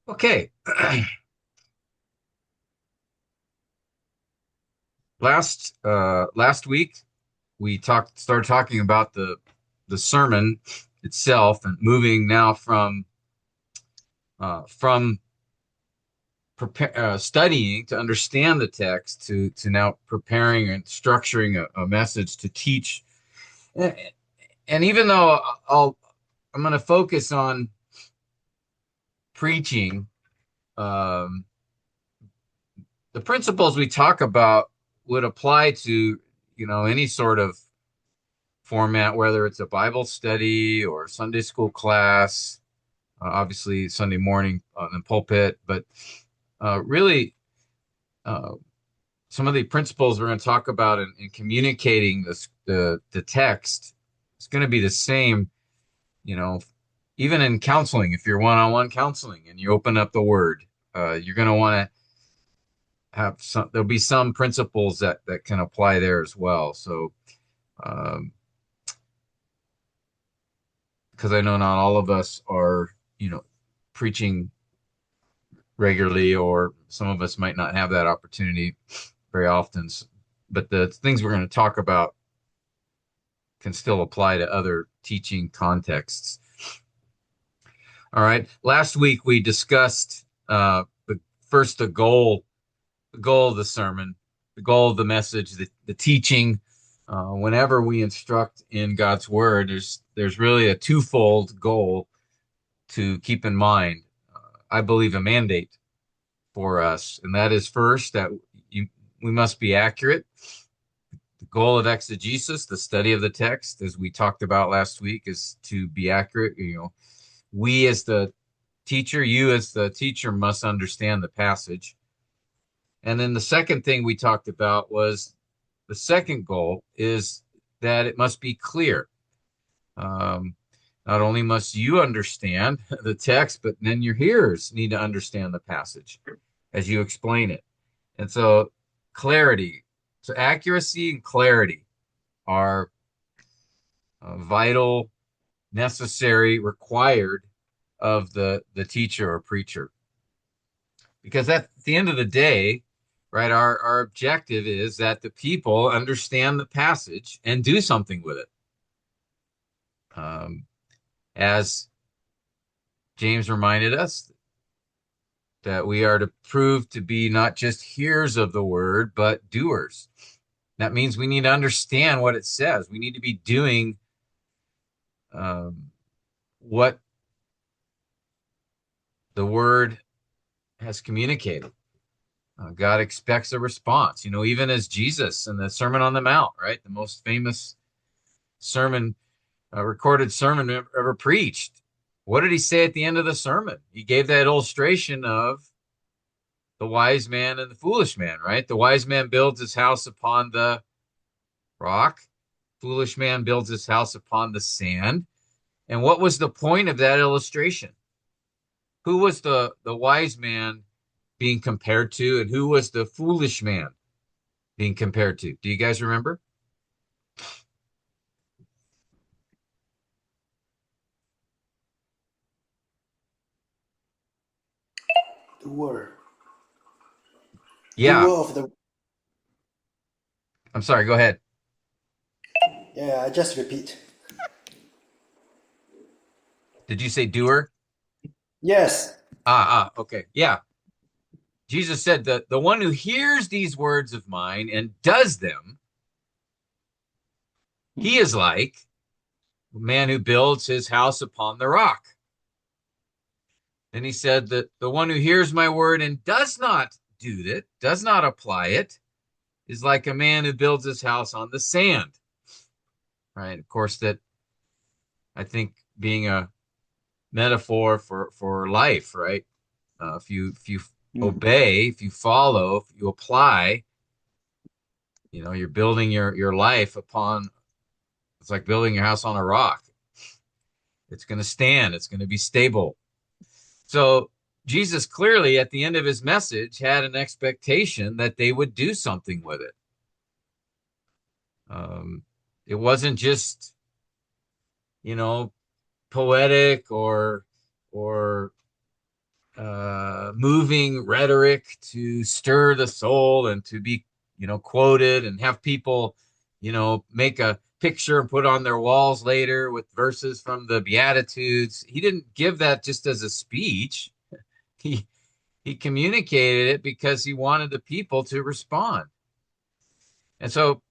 Okay. Last week we started talking about the sermon itself and moving now from studying to understand the text to now preparing and structuring a message to teach. And, and even though I'm going to focus on preaching, um, the principles we talk about would apply to any sort of format, whether it's a Bible study or Sunday school class, obviously Sunday morning on the pulpit, but really uh, some of the principles we're going to talk about in communicating the text is going to be the same, you know, even in counseling. If you're one-on-one counseling and you open up the Word, you're going to want to have there'll be some principles that can apply there as well. So, um, because I know not all of us are, preaching regularly, or some of us might not have that opportunity very often. But the things we're going to talk about can still apply to other teaching contexts. All right. Last week we discussed first the goal of the sermon, the goal of the message, the teaching. Whenever we instruct in God's word, there's really a twofold goal to keep in mind. I believe a mandate for us, and that is first that you, we must be accurate. The goal of exegesis, the study of the text, as we talked about last week, is to be accurate. We as the teacher, you as the teacher must understand the passage. And then the second thing we talked about was the second goal is that it must be clear. Um, Not only must you understand the text, but then your hearers need to understand the passage as you explain it. And so clarity, so accuracy and clarity are vital, necessary, required of the teacher or preacher. Because at the end of the day, right, our objective is that the people understand the passage and do something with it. Um, as James reminded us, that we are to prove to be not just hearers of the word, but doers. That means we need to understand what it says. We need to be doing what the word has communicated. God expects a response, even as Jesus in the Sermon on the Mount, right? The most famous sermon, recorded sermon ever preached. What did he say at the end of the sermon? He gave that illustration of the wise man and the foolish man, right? The wise man builds his house upon the rock. Foolish man builds his house upon the sand. And what was the point of that illustration? Who was the wise man being compared to, and who was the foolish man being compared to? Do you guys remember? Doer. Yeah, Doer of the. I'm sorry, go ahead. Yeah, I just repeat. Did you say doer? Yes. Okay. Yeah. Jesus said that the one who hears these words of mine and does them, he is like a man who builds his house upon the rock. Then he said that the one who hears my word and does not do it, does not apply it, is like a man who builds his house on the sand. Right. Of course, that I think being a metaphor for life, right? If you Mm. obey, if you follow, if you apply, you're building your life upon. It's like building your house on a rock. It's going to stand. It's going to be stable. So Jesus clearly, at the end of his message, had an expectation that they would do something with it. Um, it wasn't just, you know, poetic or moving rhetoric to stir the soul and to be, quoted and have people, make a picture and put on their walls later with verses from the Beatitudes. He didn't give that just as a speech. He he communicated it because he wanted the people to respond. And so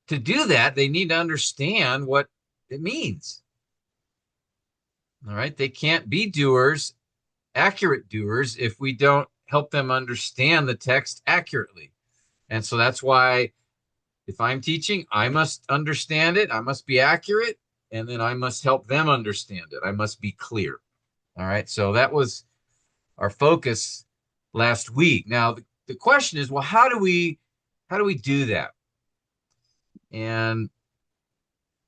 to do that, they need to understand what it means. All right. They can't be doers, accurate doers, if we don't help them understand the text accurately. And so that's why if I'm teaching, I must understand it, I must be accurate, and then I must help them understand it. I must be clear. All right. So that was our focus last week. Now the question is, well, how do we do that? And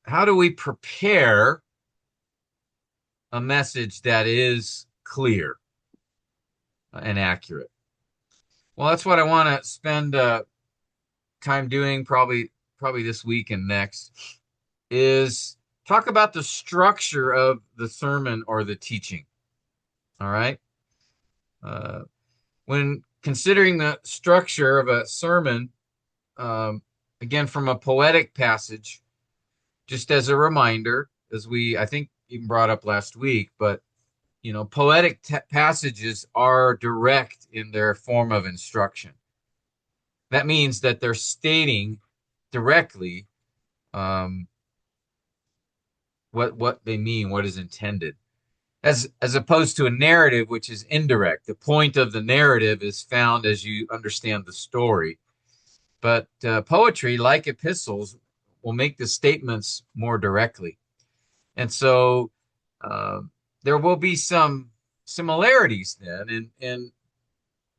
how do we prepare a message that is clear and accurate? Well, that's what I want to spend time doing probably this week and next is talk about the structure of the sermon or the teaching. All right. Uh, when considering the structure of a sermon, um, again, from a poetic passage, just as a reminder, as I think even brought up last week, but poetic passages are direct in their form of instruction. That means that they're stating directly um, what they mean, what is intended, as opposed to a narrative, which is indirect. The point of the narrative is found as you understand the story. But poetry, like epistles, will make the statements more directly. And so uh, there will be some similarities then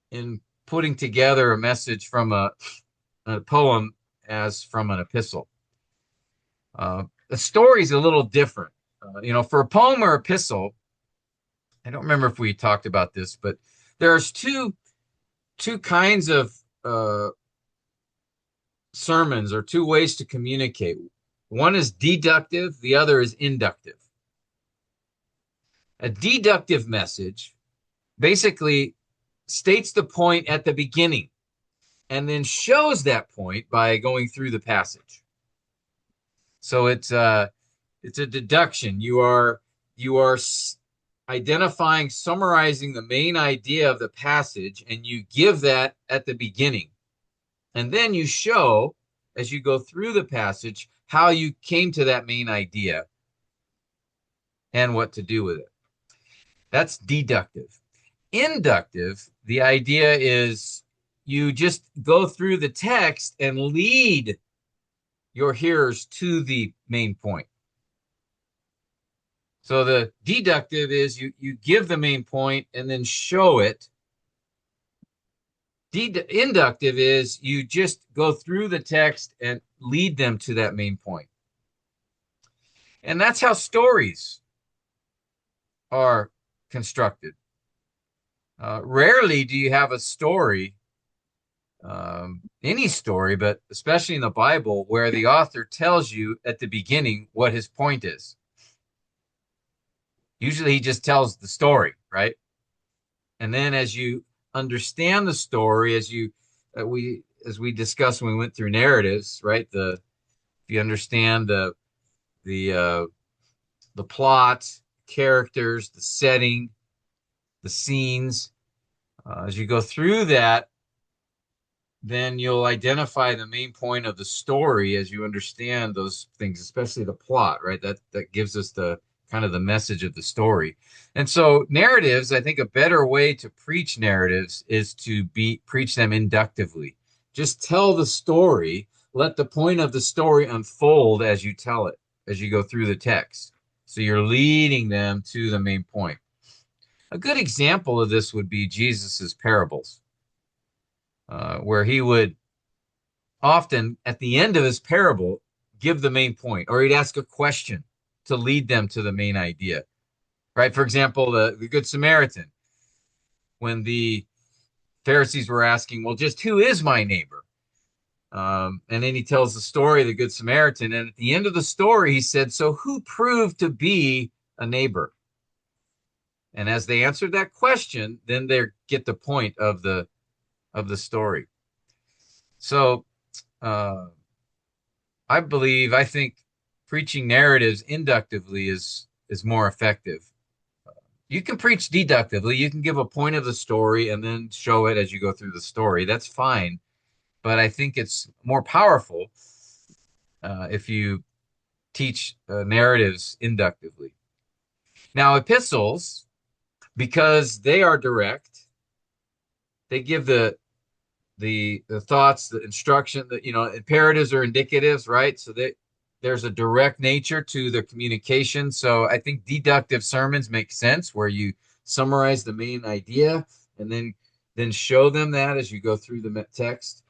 in putting together a message from a poem as from an epistle. The story is a little different. For a poem or epistle, I don't remember if we talked about this, but there's two kinds of sermons or two ways to communicate. One is deductive, the other is inductive. A deductive message basically states the point at the beginning and then shows that point by going through the passage. So it's a deduction. You are identifying, summarizing the main idea of the passage, and you give that at the beginning. And then you show, as you go through the passage, how you came to that main idea and what to do with it. That's deductive. Inductive, the idea is you just go through the text and lead your hearers to the main point. So the deductive is you give the main point and then show it. Inductive is you just go through the text and lead them to that main point. And that's how stories are constructed. Rarely do you have a story, any story, but especially in the Bible, where the author tells you at the beginning what his point is. Usually he just tells the story, right? And then as you understand the story, as we discussed when we went through narratives, right? If you understand the plot, characters, the setting, the scenes, as you go through that, then you'll identify the main point of the story as you understand those things, especially the plot, right? That gives us the kind of the message of the story. And so narratives, I think a better way to preach narratives is to preach them inductively. Just tell the story, let the point of the story unfold as you tell it, as you go through the text. So you're leading them to the main point. A good example of this would be Jesus's parables, where he would often, at the end of his parable, give the main point, or he'd ask a question to lead them to the main idea. Right? For example, the Good Samaritan, when the Pharisees were asking, well, just who is my neighbor? And then he tells the story of the Good Samaritan. And at the end of the story, he said, so who proved to be a neighbor? And as they answer that question, then they get the point of the story. So uh, I think preaching narratives inductively is more effective. You can preach deductively. You can give a point of the story and then show it as you go through the story. That's fine. But I think it's more powerful if you teach narratives inductively. Now, epistles, because they are direct, they give the thoughts, the instruction, that imperatives or indicatives, right? So that there's a direct nature to the communication. So I think deductive sermons make sense where you summarize the main idea and then show them that as you go through the text.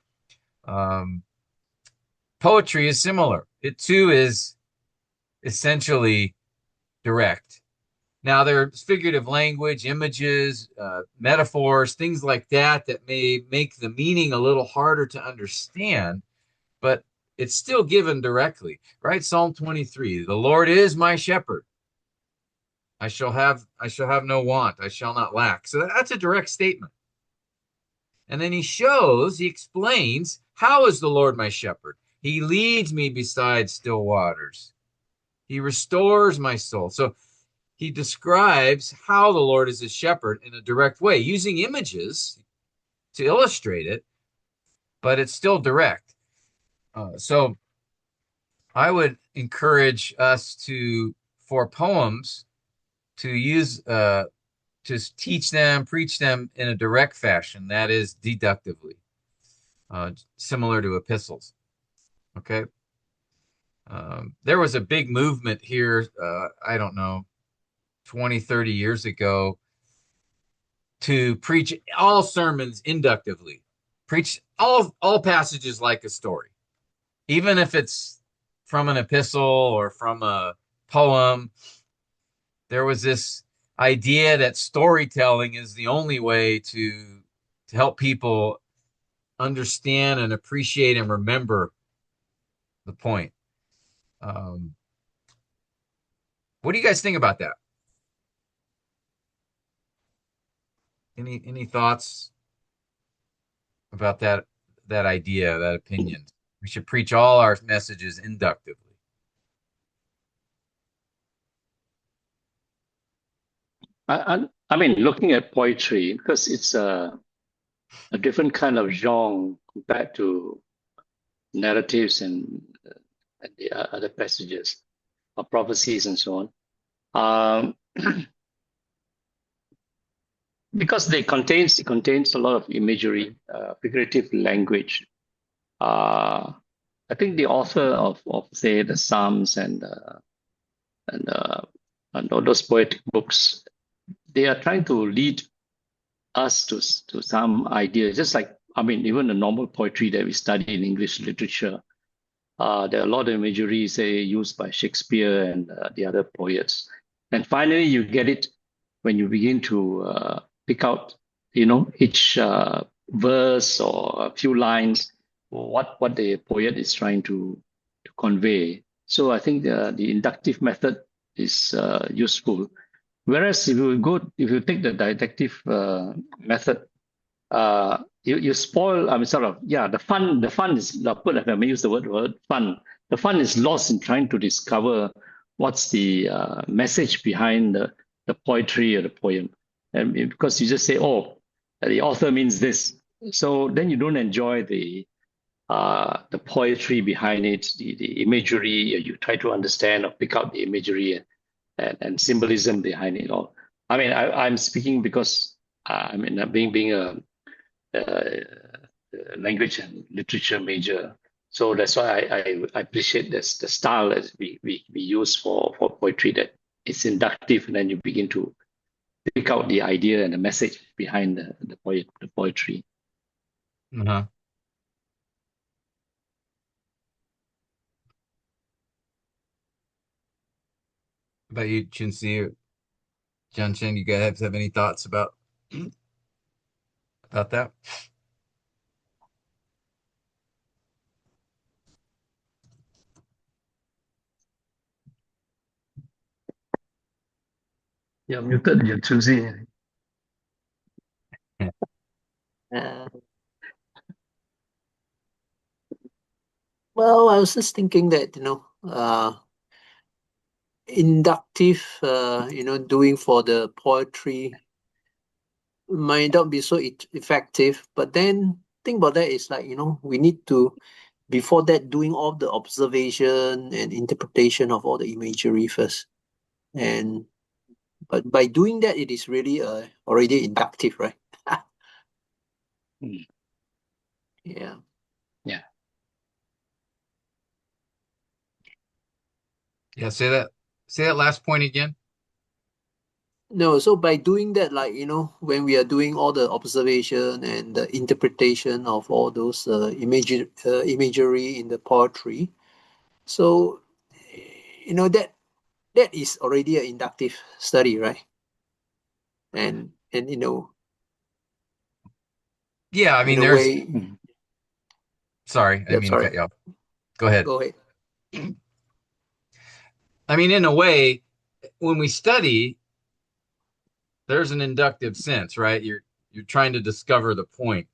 Um, Poetry is similar. It too is essentially direct. Now, there's figurative language, images, metaphors, things like that that may make the meaning a little harder to understand, but it's still given directly, right? Psalm 23, the Lord is my shepherd. I shall have no want. I shall not lack. So that's a direct statement. And then he explains, how is the Lord my shepherd? He leads me beside still waters. He restores my soul. So he describes how the Lord is his shepherd in a direct way, using images to illustrate it, but it's still direct. So I would encourage us for poems, to to teach them, preach them in a direct fashion, that is deductively, similar to epistles. Okay. There was a big movement here, I don't know, 20, 30 years ago, to preach all sermons inductively, preach all passages like a story, even if it's from an epistle or from a poem. There was this idea that storytelling is the only way to help people understand and appreciate and remember the point. Um, what do you guys think about that? Any thoughts about that idea, that opinion? We should preach all our messages inductively. I mean, looking at poetry, because it's a different kind of genre compared to narratives and the other passages or prophecies and so on. Because it contains a lot of imagery, figurative language. Uh, I think the author of say the Psalms and, uh, and all those poetic books, they are trying to lead us to some idea. Just like, I mean, even the normal poetry that we study in English literature, there are a lot of imagery, say, used by Shakespeare and the other poets. And finally, you get it when you begin to pick out, each verse or a few lines, what the poet is trying to convey. So I think the inductive method is useful. Whereas if you take the didactic method, you spoil. I mean, sort of, yeah. The fun is, if I may use the word fun. The fun is lost in trying to discover what's the message behind the poetry or the poem, and because you just say, oh, the author means this, so then you don't enjoy the poetry behind it, the imagery. You try to understand or pick out the imagery and symbolism behind it all. I mean, I'm speaking because I mean, being a language and literature major. So that's why I appreciate this the style that we use for poetry, that it's inductive, and then you begin to pick out the idea and the message behind the poetry. Uh-huh. About you, Chinsi, John Chen, you guys have any thoughts about that? You're muted, you're choosy. Uh, well, I was just thinking that, inductive, doing for the poetry might not be so effective. But then think about that is like, we need to, before that, doing all the observation and interpretation of all the imagery first. And but by doing that, it is really already inductive, right? Mm. Yeah. Yeah. Yeah, say that last point again. No, so by doing that, like, when we are doing all the observation and the interpretation of all those imagery in the poetry, so, that is already an inductive study, right? And Yeah, I in mean, a there's. way, Mm. Sorry, I didn't yeah, mean to sorry, cut you off. Go ahead. go ahead. I mean, in a way, when we study, there's an inductive sense, right? You're trying to discover the point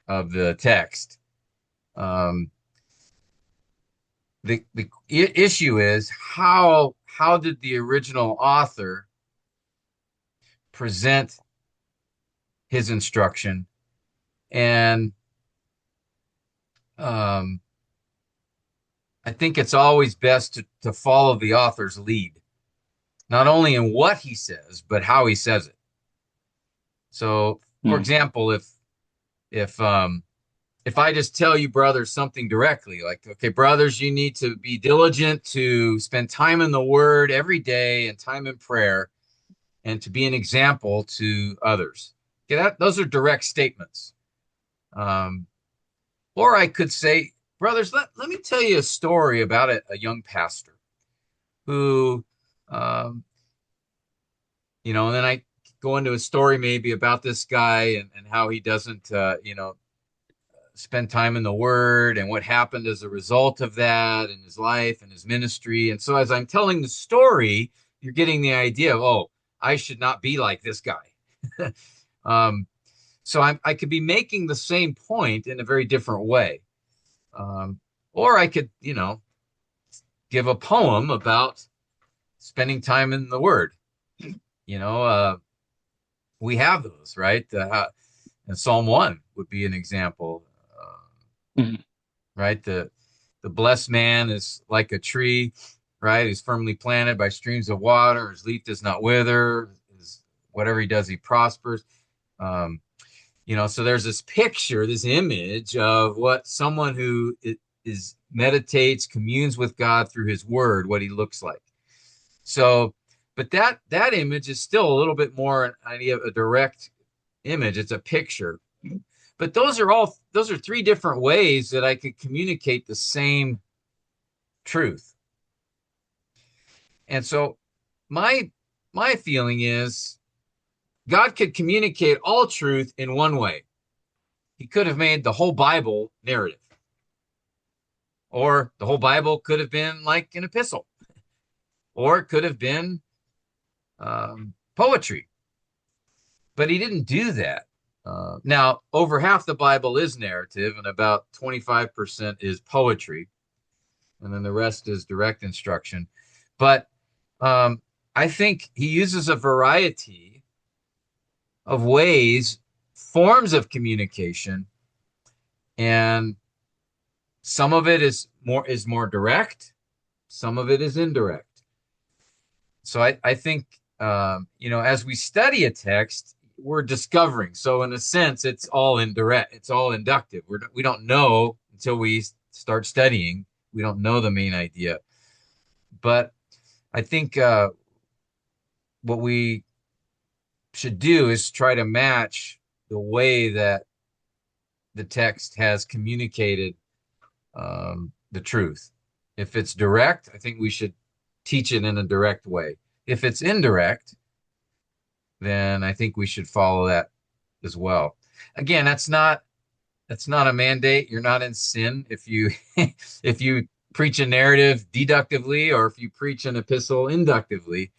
of the text. Um, the issue is how did the original author present his instruction, and um, I think it's always best to follow the author's lead, not only in what he says but how he says it. So, for Mm. example, if if I just tell you, brothers, something directly, like, okay, brothers, you need to be diligent to spend time in the Word every day and time in prayer, and to be an example to others. Okay, those are direct statements. Um, or I could say, brothers, let me tell you a story about a young pastor who, um, and then I go into a story maybe about this guy, and how he doesn't, spend time in the Word, and what happened as a result of that in his life and his ministry. And so as I'm telling the story, you're getting the idea of, oh, I should not be like this guy. um, so I could be making the same point in a very different way. Um, or I could, give a poem about spending time in the Word. You know, we have those, right? And Psalm 1 would be an example. Mm. Right? The blessed man is like a tree, right? He's firmly planted by streams of water. His leaf does not wither. Whatever he does, he prospers. Um, so there's this picture, this image of what someone who is meditates, communes with God through His Word, what he looks like. So, but that image is still a little bit more an idea of a direct image. It's a picture. But those are three different ways that I could communicate the same truth. And so my my feeling is God could communicate all truth in one way. He could have made the whole Bible narrative, or the whole Bible could have been like an epistle, or it could have been poetry. But he didn't do that. Now, over half the Bible is narrative, and about 25% is poetry, and then the rest is direct instruction. But I think he uses a variety of ways, forms of communication, and some of it is more direct, some of it is indirect. So I think as we study a text, we're discovering. So in a sense, it's all indirect, it's all inductive. We don't know until we start studying. We don't know the main idea, but I think what we should do is try to match the way that the text has communicated the truth. If it's direct, I think we should teach it in a direct way. If it's indirect, then I think we should follow that as well. Again, that's not a mandate. You're not in sin if you if you preach a narrative deductively, or if you preach an epistle inductively.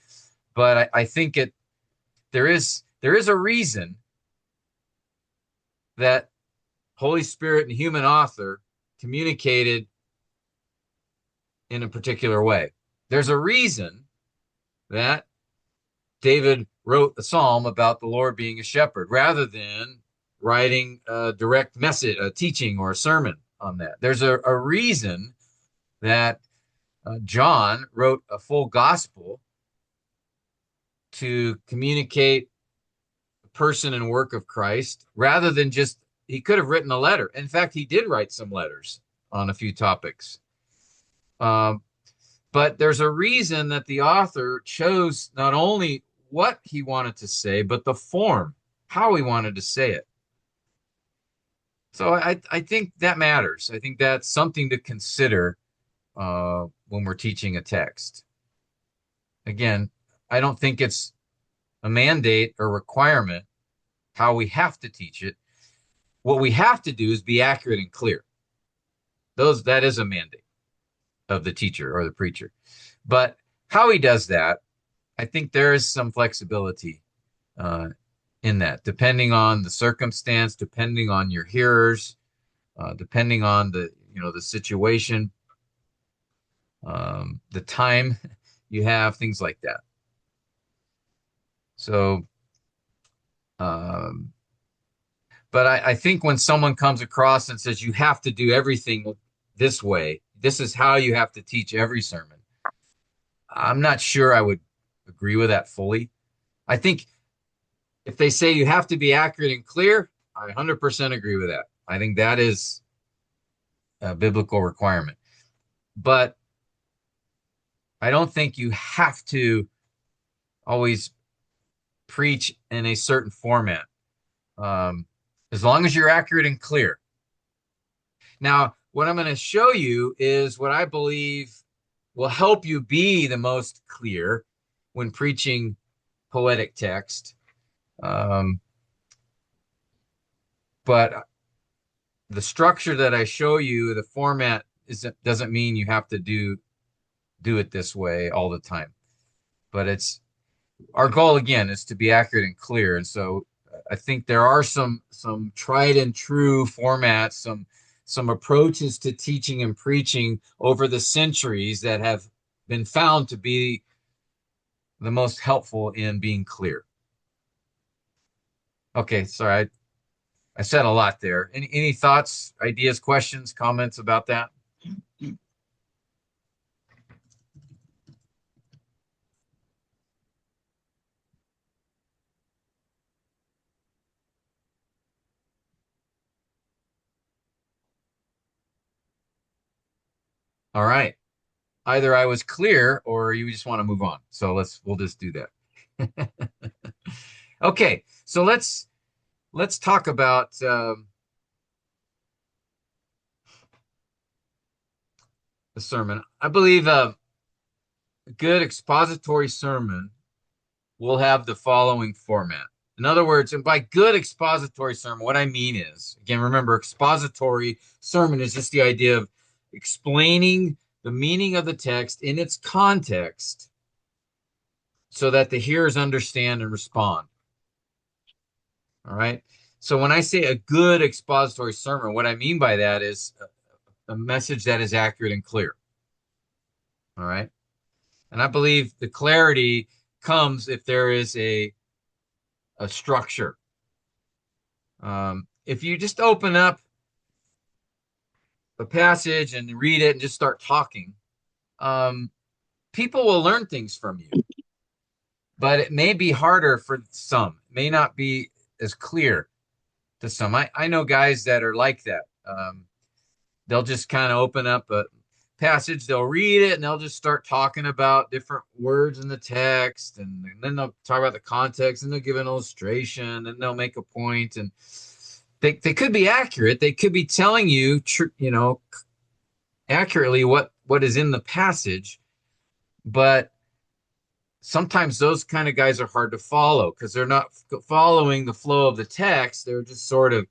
But I think there is a reason that Holy Spirit and human author communicated in a particular way. There's a reason that David wrote a psalm about the Lord being a shepherd rather than writing a direct message, a teaching or a sermon on that. There's a reason that John wrote a full gospel to communicate the person and work of Christ rather than just, he could have written a letter. In fact, he did write some letters on a few topics. But there's a reason that the author chose not only what he wanted to say, but the form, how he wanted to say it. So I think that matters. I think that's something to consider when we're teaching a text. Again, I don't think it's a mandate or requirement how we have to teach it. What we have to do is be accurate and clear. That is a mandate of the teacher or the preacher. But how he does that, I think there is some flexibility in that, depending on the circumstance, depending on your hearers, depending on the situation, the time you have, things like that. So, but I think when someone comes across and says you have to do everything this way, this is how you have to teach every sermon, I'm not sure I would agree with that fully. I think if they say you have to be accurate and clear, I 100% agree with that. I think that is a biblical requirement. But I don't think you have to always preach in a certain format, as long as you're accurate and clear. Now, what I'm going to show you is what I believe will help you be the most clear when preaching poetic text. But the structure that I show you, the format, doesn't mean you have to do it this way all the time. But our goal again is to be accurate and clear. And so I think there are some tried and true formats, some approaches to teaching and preaching over the centuries that have been found to be the most helpful in being clear. Okay, sorry, I said a lot there. Any thoughts, ideas, questions, comments about that? All right. Either I was clear or you just want to move on. So we'll just do that. Okay, so let's talk about the sermon. I believe a good expository sermon will have the following format. In other words, and by good expository sermon, what I mean is, again, remember, expository sermon is just the idea of explaining the meaning of the text in its context so that the hearers understand and respond. All right. So when I say a good expository sermon, what I mean by that is a message that is accurate and clear. All right. And I believe the clarity comes if there is a structure. If you just open up a passage and read it and just start talking, people will learn things from you. But it may be harder for some. It may not be as clear to some. I know guys that are like that. They'll just kind of open up a passage, they'll read it, and they'll just start talking about different words in the text, and then they'll talk about the context, and they'll give an illustration, and they'll make a point, and they could be accurate. They could be telling you, accurately what is in the passage, but sometimes those kind of guys are hard to follow because they're not following the flow of the text. They're just sort of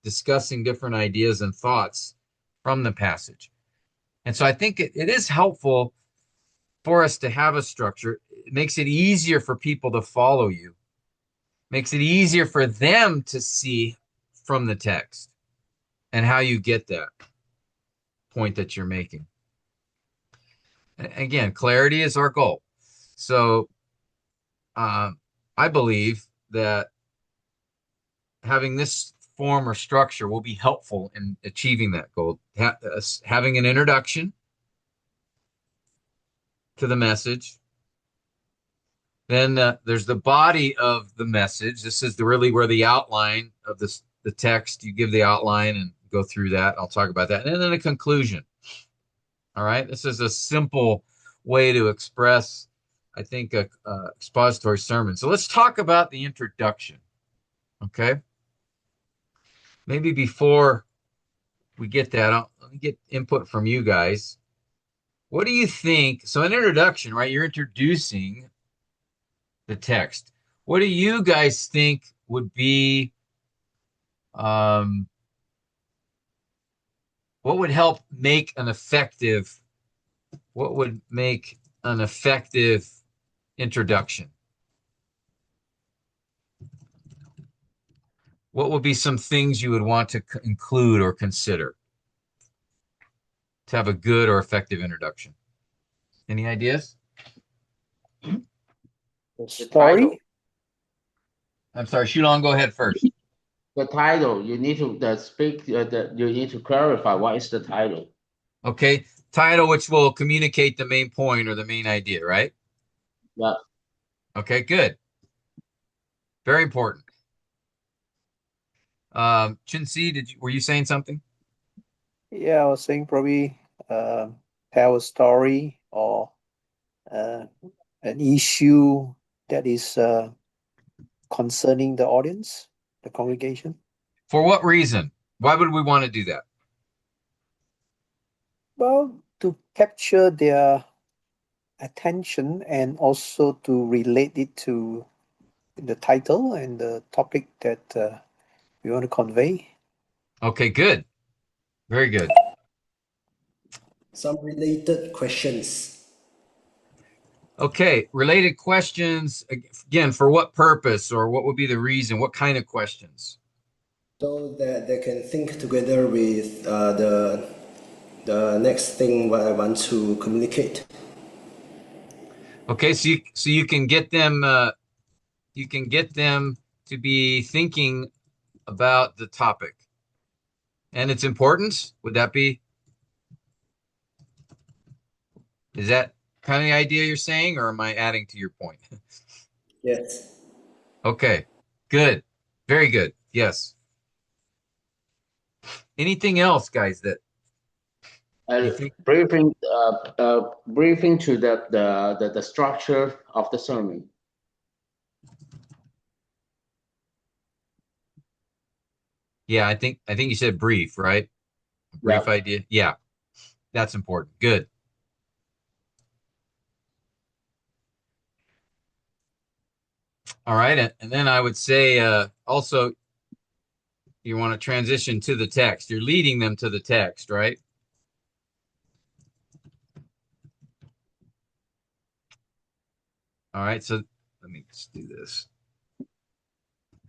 discussing different ideas and thoughts from the passage. And so I think it is helpful for us to have a structure. It makes it easier for people to follow you Makes it easier for them to see from the text and how you get that point that you're making. Again, clarity is our goal. So I believe that having this form or structure will be helpful in achieving that goal. Having an introduction to the message. Then there's the body of the message. This is really where the outline of the text, you give the outline and go through that. I'll talk about that. And then a conclusion. All right. This is a simple way to express, I think, a expository sermon. So let's talk about the introduction. Okay. Maybe before we get that, let me get input from you guys. What do you think? So an introduction, right? You're introducing the text. What do you guys think would be, what would help make an effective, what would make an effective introduction? What would be some things you would want to include or consider to have a good or effective introduction? Any ideas? The The story. title. I'm sorry, Shulong, go ahead first. The title. You need to speak. You need to clarify what is the title. Okay, title, which will communicate the main point or the main idea, right? Yeah. Okay, good. Very important. Chin-Si, were you saying something? Yeah, I was saying probably tell a story or an issue that is concerning the audience, the congregation. For what reason? Why would we want to do that? Well, to capture their attention and also to relate it to the title and the topic that we want to convey. Okay, good. Very good. Some related questions. Okay, related questions. Again, for what purpose or what would be the reason? What kind of questions? So that they can think together with the next thing what I want to communicate. Okay, so you can get them to be thinking about the topic and its importance. Would that be? Is that kind of the idea you're saying, or am I adding to your point? Yes. Okay, good. Very good. Yes. Anything else, guys, that you think? Briefing. Briefing to the structure of the sermon. Yeah, I think you said brief, right? Brief Yeah. idea. Yeah, that's important. Good. All right, and then I would say also you want to transition to the text. You're leading them to the text, right? All right, so let me just do this.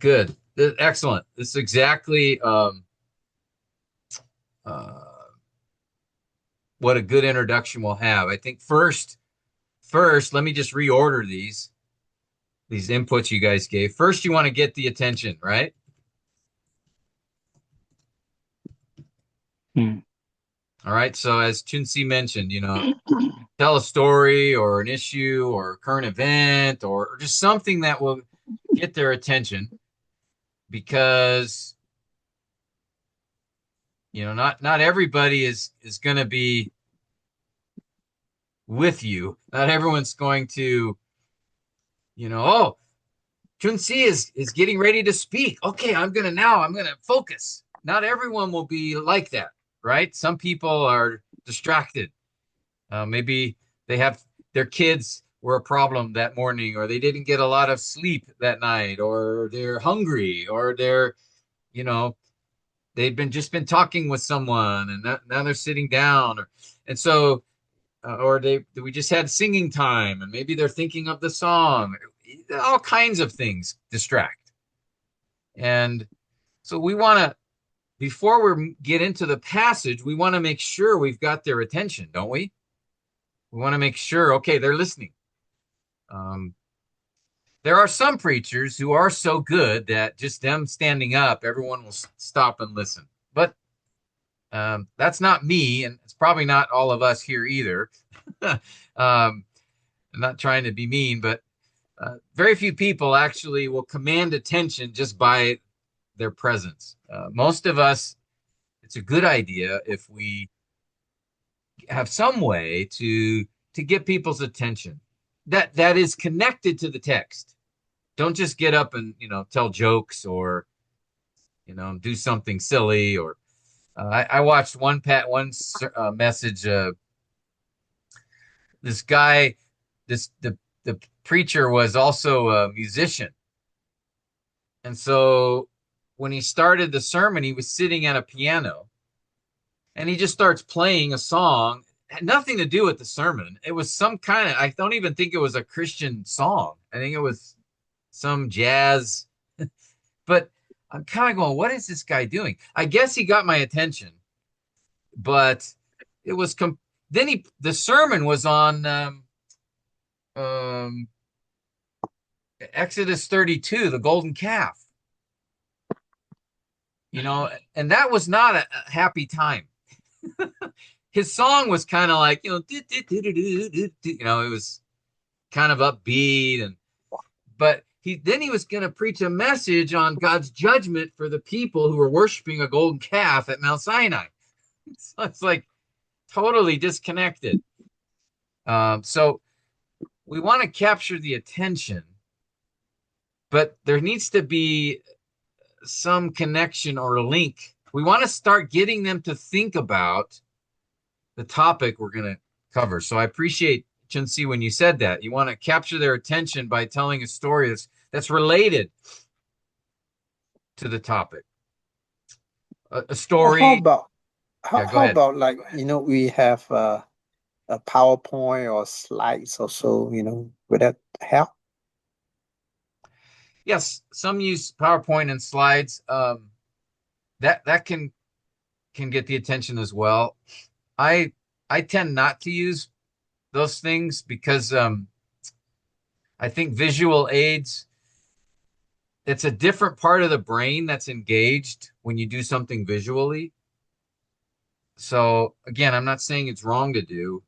Good. Excellent. This is exactly what a good introduction will have. I think first, let me just reorder these inputs you guys gave. First, you want to get the attention, right? All right. So as Chun-Si mentioned, tell a story or an issue or a current event or just something that will get their attention because not everybody is going to be with you. Not everyone's going to, oh, Chun-Si is getting ready to speak. Okay, I'm gonna focus. Not everyone will be like that, right? Some people are distracted. Maybe they have their kids were a problem that morning, or they didn't get a lot of sleep that night, or they're hungry, or you know, they've been talking with someone, and now they're sitting down, and so, or we just had singing time, and maybe they're thinking of the song. All kinds of things distract. And so we want to, before we get into the passage, we want to make sure we've got their attention, don't we? We want to make sure, okay, they're listening. Um, there are some preachers who are so good that just them standing up, everyone will stop and listen. But that's not me, and it's probably not all of us here either. I'm not trying to be mean, but very few people actually will command attention just by their presence. Most of us, it's a good idea if we have some way to get people's attention that is connected to the text. Don't just get up and tell jokes or do something silly. Or I watched one message. This guy, the preacher was also a musician, and so when he started the sermon, he was sitting at a piano, and he just starts playing a song. It had nothing to do with the sermon. It was some kind of, I don't even think it was a Christian song. I think it was some jazz. But I'm kind of going, what is this guy doing? I guess he got my attention, but it was the sermon was on um, Exodus 32, the golden calf, and that was not a happy time. His song was kind of like, it was kind of upbeat, but he was going to preach a message on God's judgment for the people who were worshiping a golden calf at Mount Sinai. So it's like totally disconnected. So we want to capture the attention, but there needs to be some connection or link. We want to start getting them to think about the topic we're going to cover. So I appreciate, Chun-Si, when you said that. You want to capture their attention by telling a story that's related to the topic. A How story. about Yeah, go how ahead. about like we have a PowerPoint or slides or so, would that help? Yes, some use PowerPoint and slides. That can get the attention as well. I I tend not to use those things because I think visual aids, it's a different part of the brain that's engaged when you do something visually. So again, I'm not saying it's wrong to do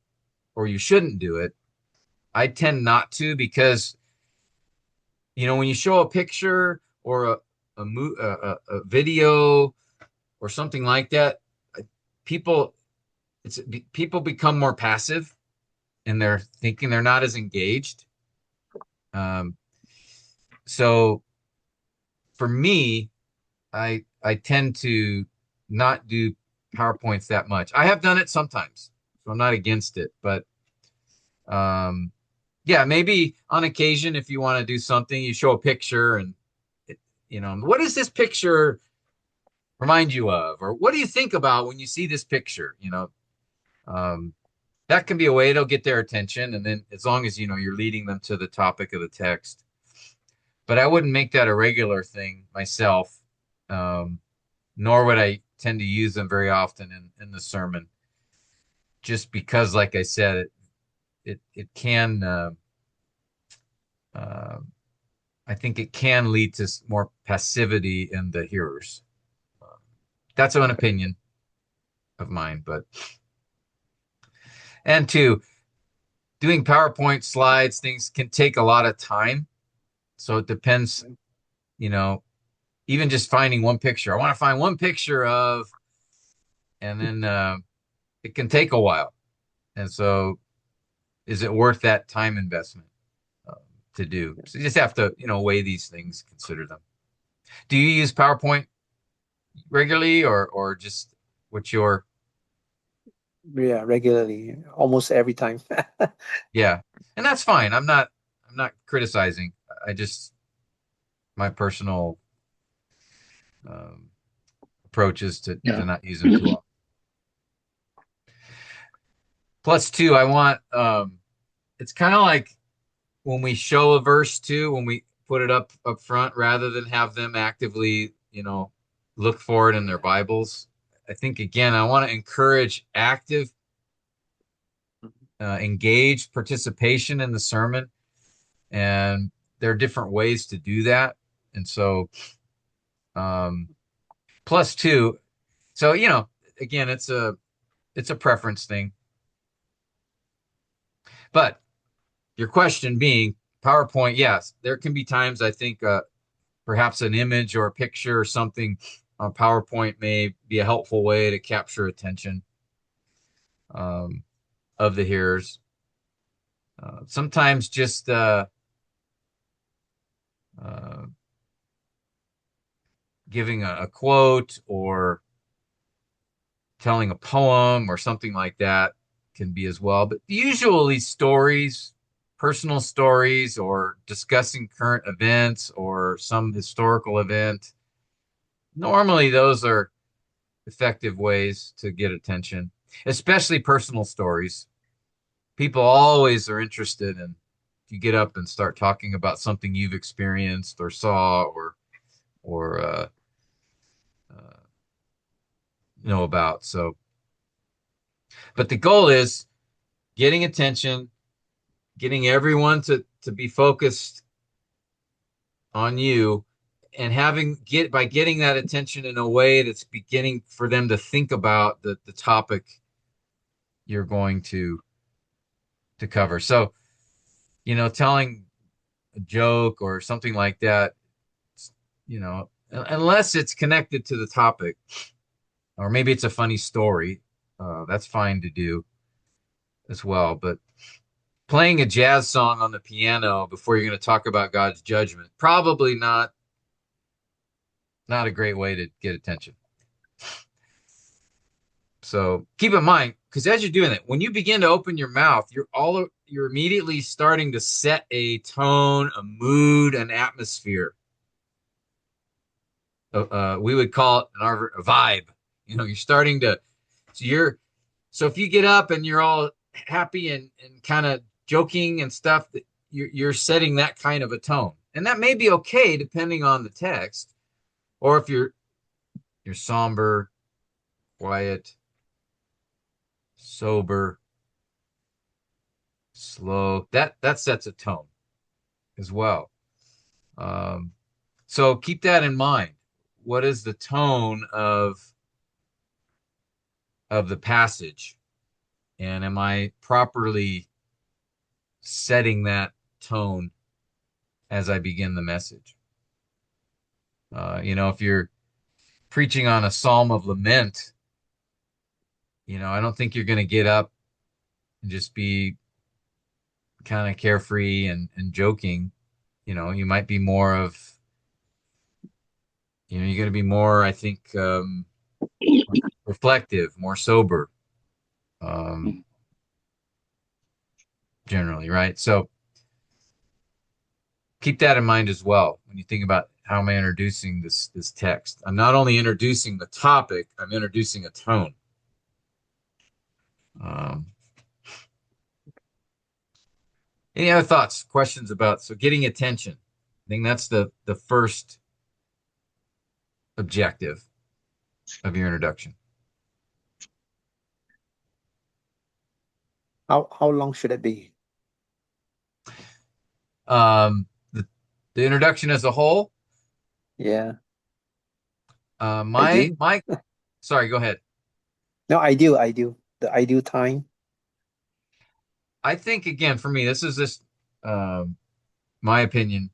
or you shouldn't do it. I tend not to because when you show a picture or a video or something like that, people people become more passive and they're thinking they're not as engaged. Um, so for me, I tend to not do PowerPoints that much. I have done it sometimes, so I'm not against it. But yeah, maybe on occasion, if you want to do something, you show a picture and what does this picture remind you of, or what do you think about when you see this picture? Um, that can be a way it'll get their attention, and then as long as you're leading them to the topic of the text. But I wouldn't make that a regular thing myself, nor would I tend to use them very often in the sermon, just because, like I said, it can. Uh, I think it can lead to more passivity in the hearers. That's an opinion of mine, but and two, doing PowerPoint slides, things can take a lot of time. So it depends, you know, even just finding one picture. I want to find one picture of, and then it can take a while. And so, is it worth that time investment uh, to do? So you just have to, weigh these things, consider them. Do you use PowerPoint regularly, or just what's your? Yeah, regularly, almost every time. Yeah, and that's fine. I'm not criticizing. I just my personal um, approach is to Yeah. not use them too often. Plus, two, I want it's kind of like when we show a verse too, when put it up front rather than have them actively, look for it in their Bibles. I think again, I want to encourage active, engaged participation in the sermon, and there are different ways to do that. And so, plus two, so again, it's a preference thing. But your question being PowerPoint, yes, there can be times I think perhaps an image or a picture or something on PowerPoint may be a helpful way to capture attention of the hearers. Sometimes just giving a quote or telling a poem or something like that can be as well. But usually stories, personal stories, or discussing current events or some historical event, normally those are effective ways to get attention, especially personal stories. People always are interested in if you get up and start talking about something you've experienced or saw or uh, know about. So, but the goal is getting attention, getting everyone to be focused on you, and by getting that attention in a way that's beginning for them to think about the topic you're going to cover. So, telling a joke or something like that, unless it's connected to the topic, or maybe it's a funny story, that's fine to do as well. But playing a jazz song on the piano before you're going to talk about God's judgment, probably not a great way to get attention. So keep in mind, because as you're doing it, when you begin to open your mouth, you're immediately starting to set a tone, a mood, an atmosphere. We would call it a vibe. You're starting to. So if you get up and you're all happy and kind of joking and stuff, you're setting that kind of a tone, and that may be okay depending on the text, or if you're somber, quiet, sober, slow, that sets a tone as well. So keep that in mind. What is the tone of the passage, and am I properly setting that tone as I begin the message? If you're preaching on a psalm of lament, I don't think you're going to get up and just be kind of carefree and joking. You might be more of, you're going to be more, I think, reflective, more sober, generally, right? So keep that in mind as well when you think about how am I introducing this text. I'm not only introducing the topic, I'm introducing a tone. Any other thoughts, questions about getting attention? I think that's the first objective of your introduction. How long should it be? The introduction as a whole. Yeah. My sorry, go ahead. No, ideal. The ideal time. I think again for me, this is my opinion.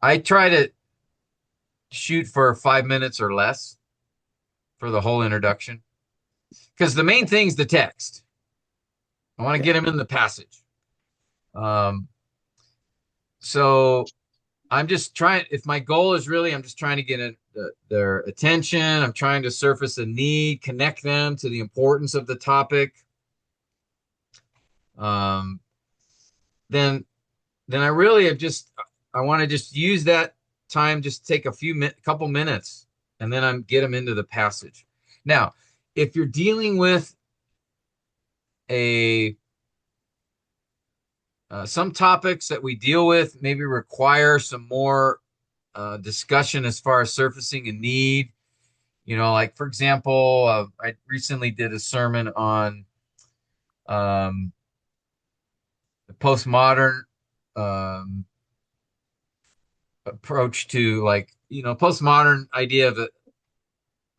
I try to shoot for 5 minutes or less for the whole introduction, because the main thing is the text. I want to get them in the passage. So I'm just trying. If my goal is really, I'm just trying to get their attention. I'm trying to surface a need, connect them to the importance of the topic. Then I really I want to just use that time, just take couple minutes, and then I'm get them into the passage. Now, if you're dealing with a Some topics that we deal with maybe require some more discussion as far as surfacing a need. Like for example, I recently did a sermon on um, the postmodern um, approach to, like, postmodern idea of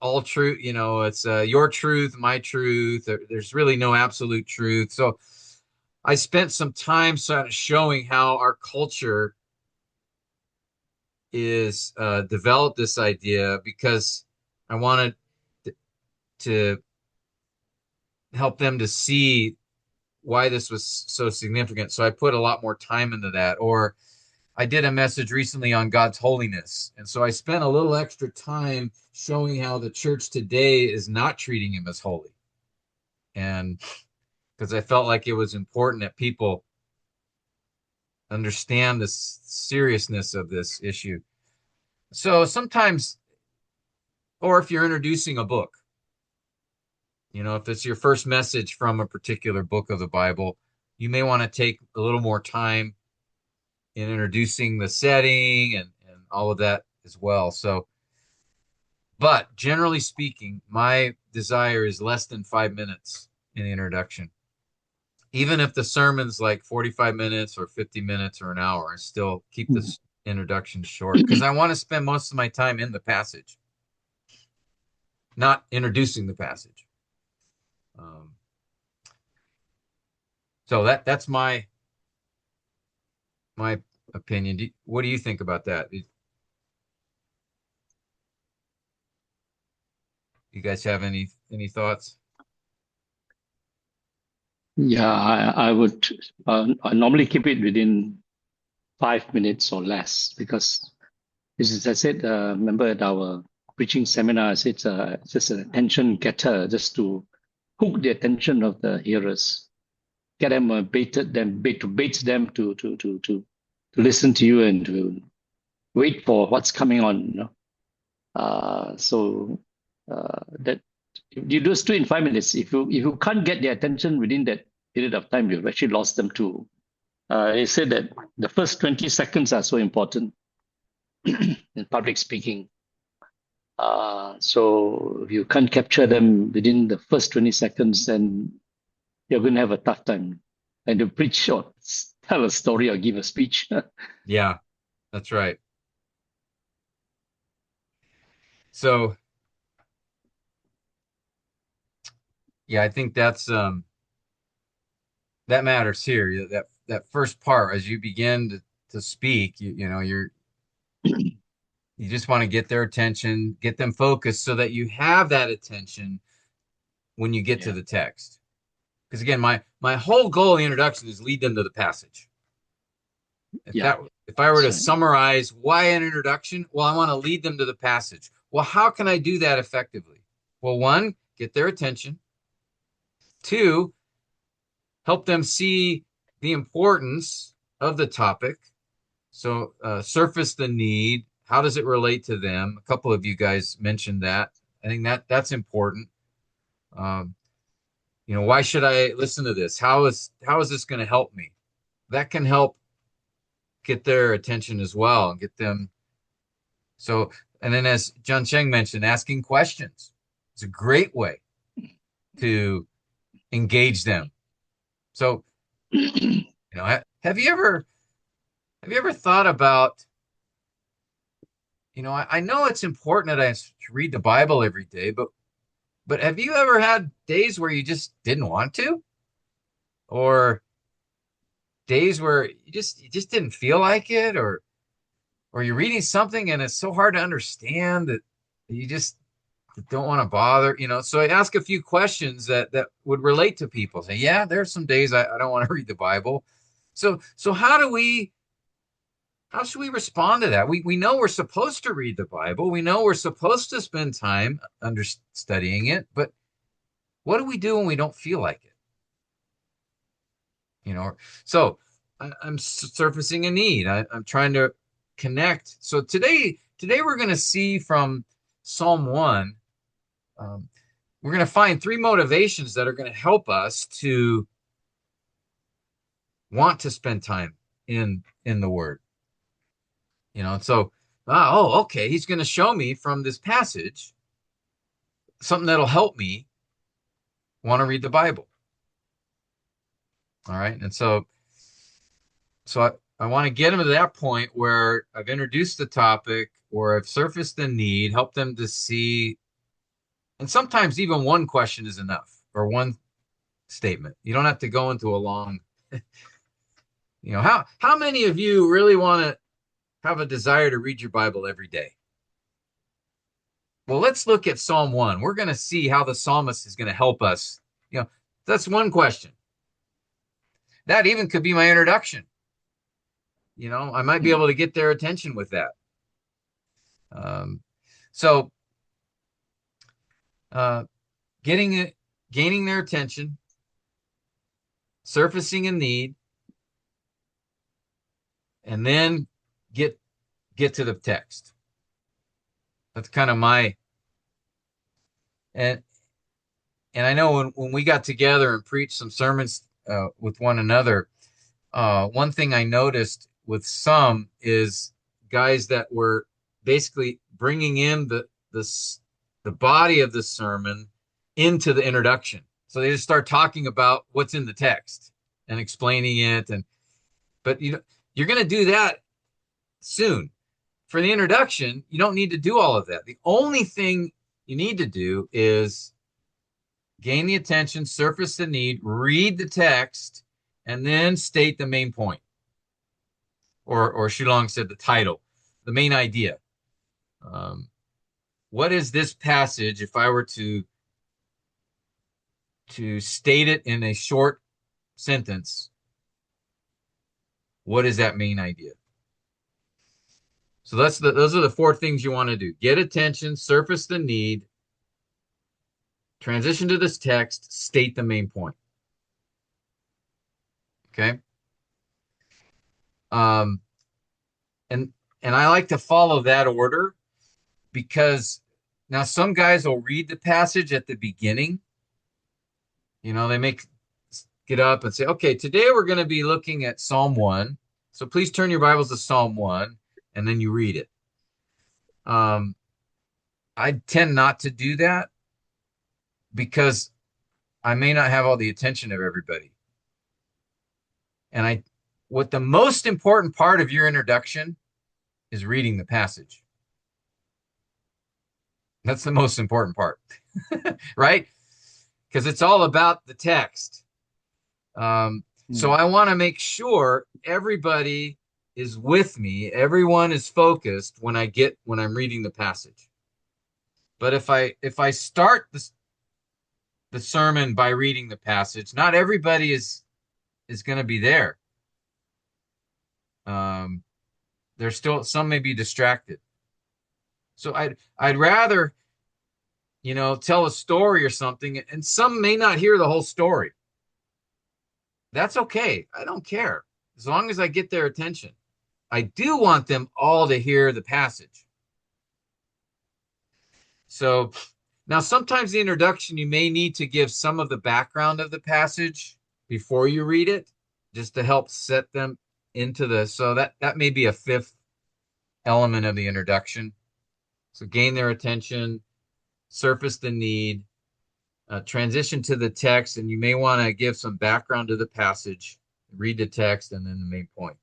all truth. It's your truth, my truth. There's really no absolute truth. So I spent some time sort of showing how our culture is developed this idea, because I wanted to help them to see why this was so significant. So I put a lot more time into that. Or I did a message recently on God's holiness. And so I spent a little extra time showing how the church today is not treating him as holy. And because I felt like it was important that people understand the seriousness of this issue. So sometimes, or if you're introducing a book, if it's your first message from a particular book of the Bible, you may want to take a little more time in introducing the setting and all of that as well. So, but generally speaking, my desire is less than 5 minutes in the introduction. Even if the sermon's like 45 minutes or 50 minutes or an hour, I still keep this introduction short, because I want to spend most of my time in the passage, not introducing the passage. So that's my opinion. What do you think about that? You guys have any thoughts? Yeah, I would I normally keep it within 5 minutes or less, because as I said, remember at our preaching seminar, I said it's just an attention getter, just to hook the attention of the hearers, get them bait them to listen to you and to wait for what's coming on. So that you do it in 5 minutes. If you can't get their attention within that period of time, you've actually lost them too. They said that the first 20 seconds are so important in public speaking. So if you can't capture them within the first 20 seconds, then you're going to have a tough time. And to preach or tell a story or give a speech. Yeah, that's right. So yeah, I think that matters here. That first part, as you begin to speak, you just want to get their attention, get them focused, so that you have that attention when you get to Yeah. the text. Because again, my whole goal in the introduction is lead them to the passage. Yeah, If I were to that's right. summarize why an introduction, well, I want to lead them to the passage. Well, how can I do that effectively? Well, one, get their attention. Two, help them see the importance of the topic. So surface the need. How does it relate to them? A couple of you guys mentioned that. I think that's important. Um, why should I listen to this? How is this going to help me? That can help get their attention as well and get them. So, and then as John Cheng mentioned, asking questions is a great way to engage them. So, have you ever thought about, I know it's important that I read the Bible every day, but have you ever had days where you just didn't want to, or days where you just didn't feel like it, or you're reading something and it's so hard to understand that you just don't want to bother, So I ask a few questions that would relate to people. Say, yeah, there's some days I don't want to read the Bible. So how should we respond to that? We know we're supposed to read the Bible. We know we're supposed to spend time studying it, but what do we do when we don't feel like it? So I'm surfacing a need. I'm trying to connect. So today we're going to see from Psalm 1. We're going to find three motivations that are going to help us to want to spend time in the Word. And so, oh, okay, he's going to show me from this passage something that'll help me want to read the Bible. All right. And so I want to get them to that point where I've introduced the topic, or I've surfaced the need, help them to see. And sometimes even one question is enough, or one statement. You don't have to go into a long, how many of you really want to have a desire to read your Bible every day? Well, let's look at Psalm 1. We're going to see how the psalmist is going to help us. That's one question. That even could be my introduction. I might be able to get their attention with that. So gaining their attention, surfacing a need, and then get to the text. That's kind of and I know when we got together and preached some sermons with one another, one thing I noticed with some is guys that were basically bringing in the body of the sermon into the introduction. So they just start talking about what's in the text and explaining it. But you're going to do that soon. For the introduction, you don't need to do all of that. The only thing you need to do is gain the attention, surface the need, read the text, and then state the main point. Or Shulong said the title, the main idea. What is this passage? If I were to state it in a short sentence, what is that main idea? So those are the four things you want to do: get attention, surface the need, transition to this text, state the main point. Okay. And I like to follow that order, because now some guys will read the passage at the beginning. They get up and say, okay, today we're going to be looking at Psalm 1. So please turn your Bibles to Psalm 1, and then you read it. I tend not to do that, because I may not have all the attention of everybody. And what the most important part of your introduction is reading the passage. That's the most important part, right? Because it's all about the text. So I want to make sure everybody is with me. Everyone is focused when I'm reading the passage. But if I start the sermon by reading the passage, not everybody is going to be there. There's still some may be distracted. So I'd rather, tell a story or something, and some may not hear the whole story. That's okay. I don't care, as long as I get their attention. I do want them all to hear the passage. So now sometimes the introduction, you may need to give some of the background of the passage before you read it, just to help set them into so that may be a fifth element of the introduction. So gain their attention, surface the need, transition to the text, and you may want to give some background to the passage, read the text, and then the main point.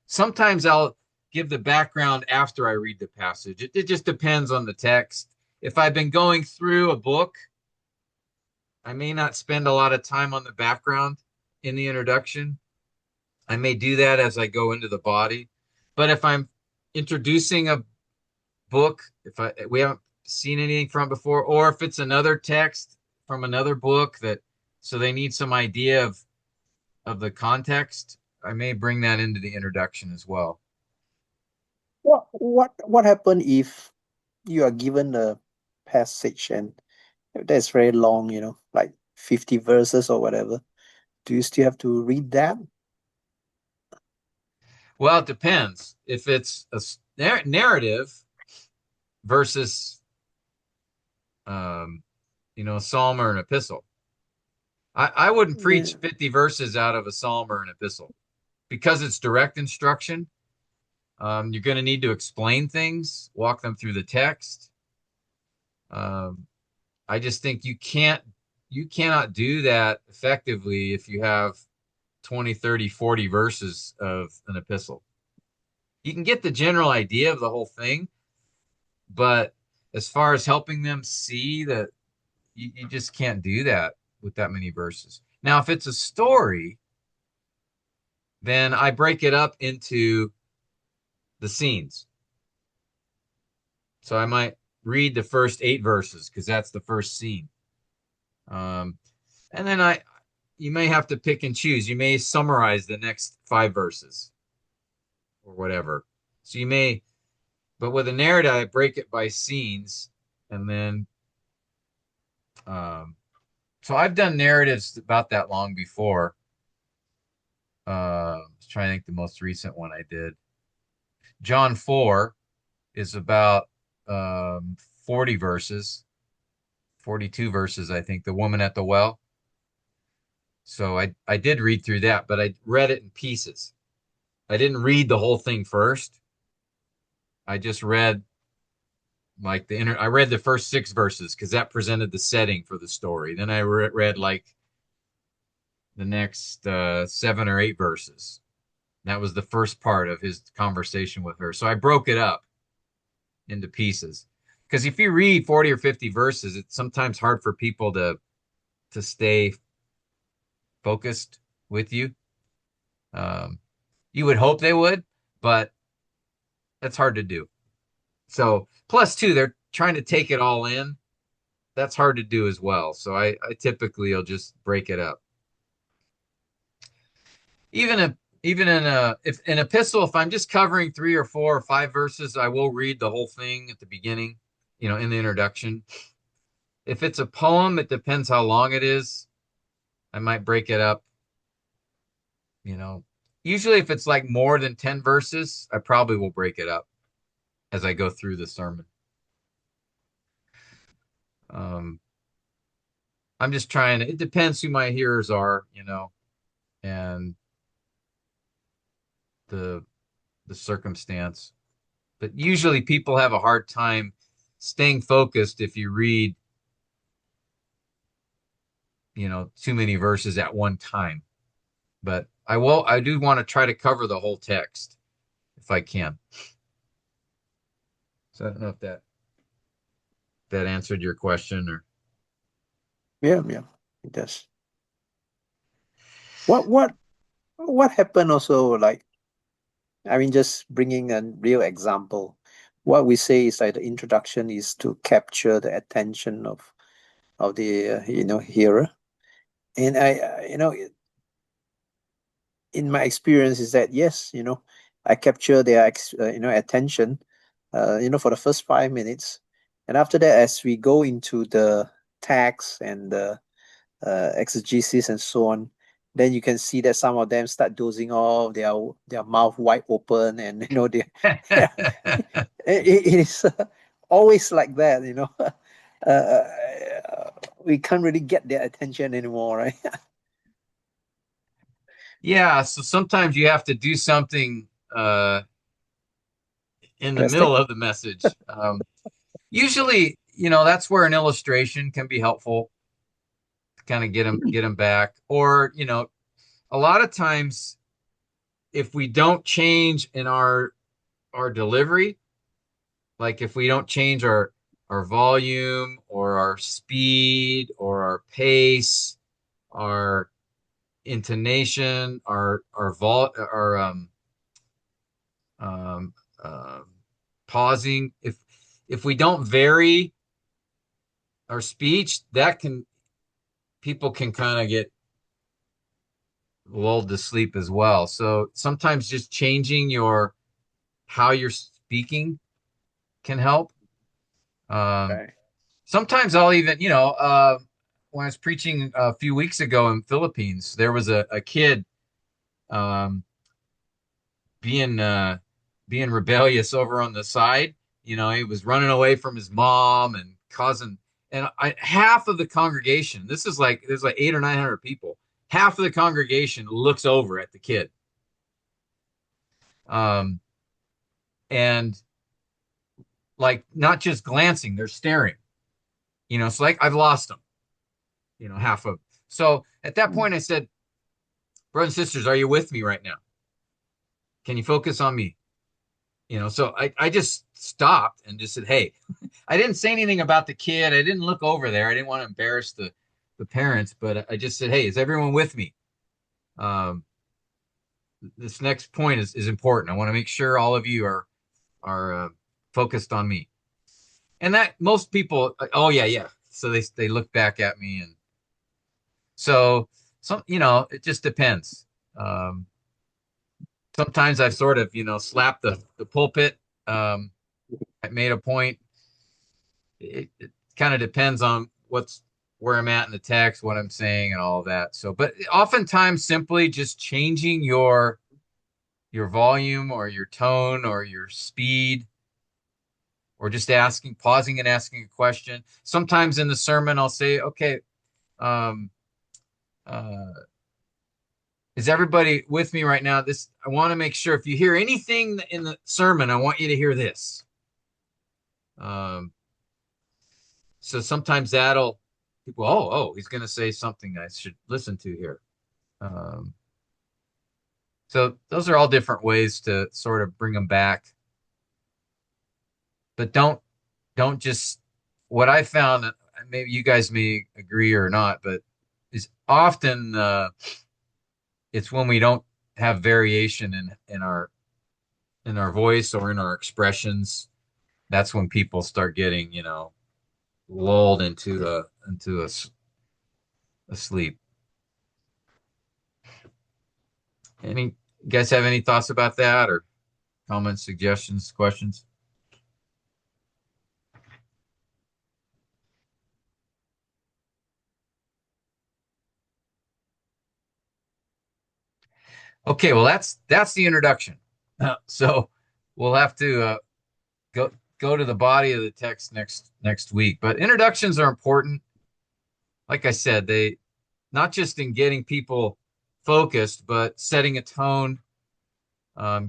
Sometimes I'll give the background after I read the passage. It just depends on the text. If I've been going through a book, I may not spend a lot of time on the background in the introduction. I may do that as I go into the body. But if I'm introducing a book, we haven't seen anything from before, or if it's another text from another book so they need some idea of the context, I may bring that into the introduction as well. What happen if you are given a passage and that's very long, like 50 verses or whatever? Do you still have to read that? Well, it depends. If it's a narrative versus, a psalm or an epistle. I wouldn't Yeah. preach 50 verses out of a psalm or an epistle because it's direct instruction. You're going to need to explain things, walk them through the text. Um, I just think you cannot do that effectively if you have 20, 30, 40 verses of an epistle. You can get the general idea of the whole thing, but as far as helping them see that you just can't do that with that many verses. Now, if it's a story, then I break it up into the scenes. So I might read the first 8 verses because that's the first scene. Um, and then you may have to pick and choose. You may summarize the next 5 verses or whatever. So you may, but with a narrative, I break it by scenes, and then, um, so I've done narratives about that long before. I was trying to think the most recent one I did. John 4 is about 40 verses, 42 verses, I think, the woman at the well. So I did read through that, but I read it in pieces. I didn't read the whole thing first. I just read like I read the first 6 verses because that presented the setting for the story. Then I read like the next 7 or 8 verses. That was the first part of his conversation with her. So I broke it up into pieces. Because if you read 40 or 50 verses, it's sometimes hard for people to stay focused with you. Um, you would hope they would, but that's hard to do. So plus two, they're trying to take it all in. That's hard to do as well. So I typically will just break it up. Even in a if an epistle, if I'm just covering 3 or 4 or 5 verses, I will read the whole thing at the beginning, in the introduction. If it's a poem, it depends how long it is. I might break it up, you know. Usually if it's like more than 10 verses, I probably will break it up as I go through the sermon. Um, I'm just trying to, it depends who my hearers are, and the the circumstance. But usually people have a hard time staying focused if you read, too many verses at one time. But I do want to try to cover the whole text if I can. So I don't know if that answered your question or Yeah, yeah, it does. What happened also, like, I mean, just bringing a real example. What we say is like the introduction is to capture the attention of the hearer, and in my experience is that yes, I capture their attention, for the first 5 minutes, and after that, as we go into the text and the exegesis and so on, then you can see that some of them start dozing off, their mouth wide open, and they it is always like that, we can't really get their attention anymore, right? yeah, so sometimes you have to do something in the Interesting. middle of the message. Usually, that's where an illustration can be helpful to kind of get them back. Or, a lot of times if we don't change in our delivery, like if we don't change our volume or our speed or our pace, our intonation, um, um, pausing. If we don't vary our speech, people can kind of get lulled to sleep as well. So sometimes just changing how you're speaking can help. Um, Right. Sometimes I'll even, when I was preaching a few weeks ago in Philippines, there was a kid um, being rebellious over on the side. He was running away from his mom and causing and half of the congregation, this is like, there's like 800 or 900 people, half of the congregation looks over at the kid. And like not just glancing, they're staring. It's like I've lost them, half of. So at that point I said, brothers and sisters, are you with me right now? Can you focus on me? So I just stopped and just said, hey, I didn't say anything about the kid. I didn't look over there. I didn't want to embarrass the parents, but I just said, hey, is everyone with me? Um, this next point is important. I want to make sure all of you are focused on me. And that most people, oh yeah, yeah. So they look back at me, and so it just depends. Um, Sometimes I've sort of slapped the pulpit. I made a point. It kind of depends on where I'm at in the text, what I'm saying, and all of that. So, but oftentimes simply just changing your volume or your tone or your speed, or just pausing and asking a question. Sometimes in the sermon, I'll say, okay, um, uh, is everybody with me right now? I want to make sure if you hear anything in the sermon, I want you to hear this. So sometimes people, he's going to say something I should listen to here. So those are all different ways to sort of bring them back. But don't just, what I found, maybe you guys may agree or not, but is often it's when we don't have variation in our voice or in our expressions. That's when people start getting, lulled into a sleep. You guys have any thoughts about that, or comments, suggestions, questions? Okay, well that's the introduction. So we'll have to go to the body of the text next week. But introductions are important. Like I said, they not just in getting people focused, but setting a tone,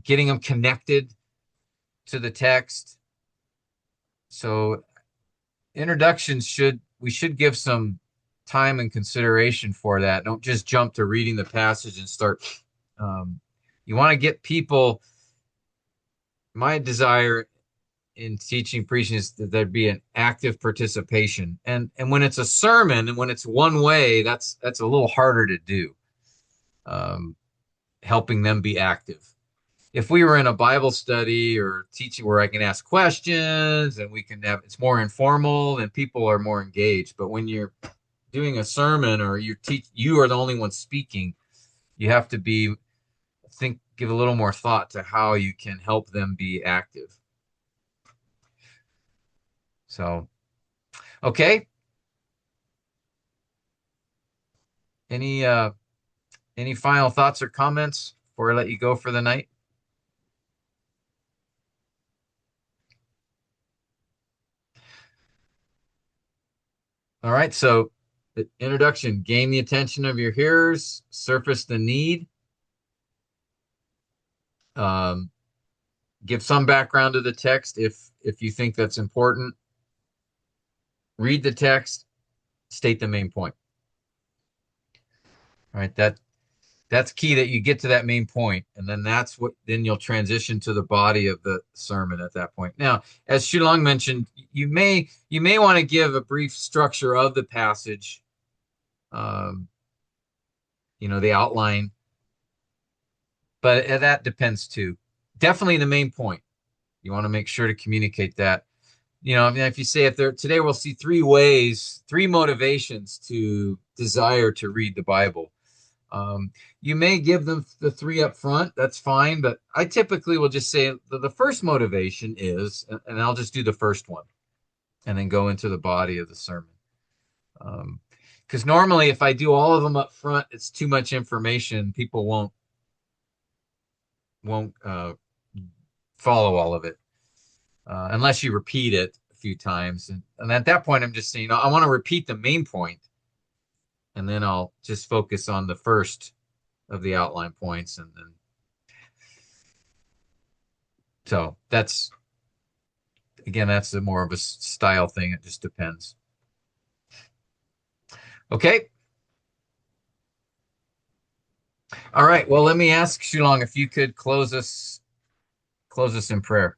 getting them connected to the text. So we should give some time and consideration for that. Don't just jump to reading the passage and start. You want to get people. My desire in teaching preaching is that there be an active participation, and when it's a sermon and when it's one way, that's a little harder to do. Helping them be active. If we were in a Bible study or teaching where I can ask questions and it's more informal and people are more engaged. But when you're doing a sermon or you are the only one speaking, you have to give a little more thought to how you can help them be active. So, okay. Any final thoughts or comments before I let you go for the night? All right. So the introduction: gain the attention of your hearers, surface the need, give some background to the text if you think that's important. Read the text, state the main point. All right. That's key, that you get to that main point, and then you'll transition to the body of the sermon at that point. Now, as Shulong mentioned, you may want to give a brief structure of the passage, the outline, but that depends too. Definitely the main point. You want to make sure to communicate that. If you say today we'll see three motivations to desire to read the Bible. You may give them the three up front. That's fine. But I typically will just say the first motivation is, and I'll just do the first one and then go into the body of the sermon. Because normally if I do all of them up front, it's too much information. People won't follow all of it unless you repeat it few times, and at that point, I'm just saying, I want to repeat the main point, and then I'll just focus on the first of the outline points, and then so that's again, that's more of a style thing. It just depends. Okay. All right. Well, let me ask Shulong if you could close us in prayer.